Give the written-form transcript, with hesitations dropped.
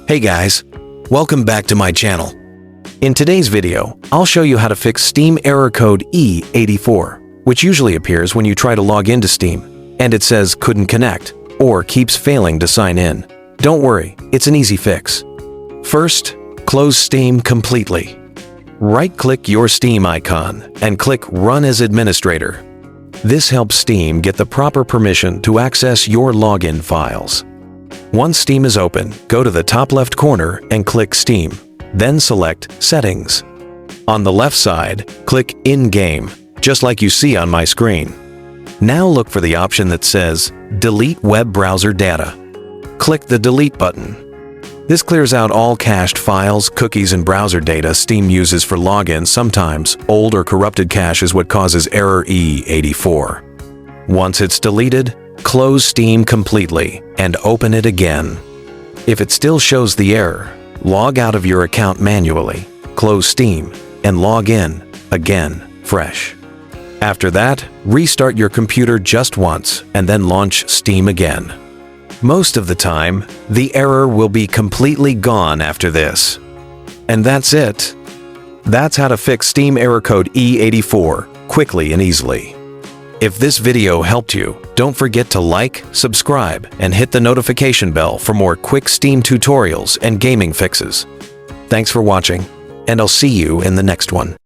Hey guys, welcome back to my channel. In today's video, I'll show you how to fix Steam Error Code E84, which usually appears when you try to log into Steam, and it says couldn't connect, or keeps failing to sign in. Don't worry, it's an easy fix. First, close Steam completely. Right-click your Steam icon and click Run as Administrator. This helps Steam get the proper permission to access your login files. Once Steam is open, go to the top left corner and click Steam. Then select Settings. On the left side, click In-Game, just like you see on my screen. Now look for the option that says Delete Web Browser Data. Click the Delete button. This clears out all cached files, cookies, and browser data Steam uses for login. Sometimes, old or corrupted cache is what causes Error E84. Once it's deleted, close Steam completely and open it again. If it still shows the error, log out of your account manually, close Steam, and log in again, fresh. After that, restart your computer just once and then launch Steam again. Most of the time, the error will be completely gone after this. And that's it. That's how to fix Steam Error Code E84 quickly and easily. If this video helped you, don't forget to like, subscribe, and hit the notification bell for more quick Steam tutorials and gaming fixes. Thanks for watching, and I'll see you in the next one.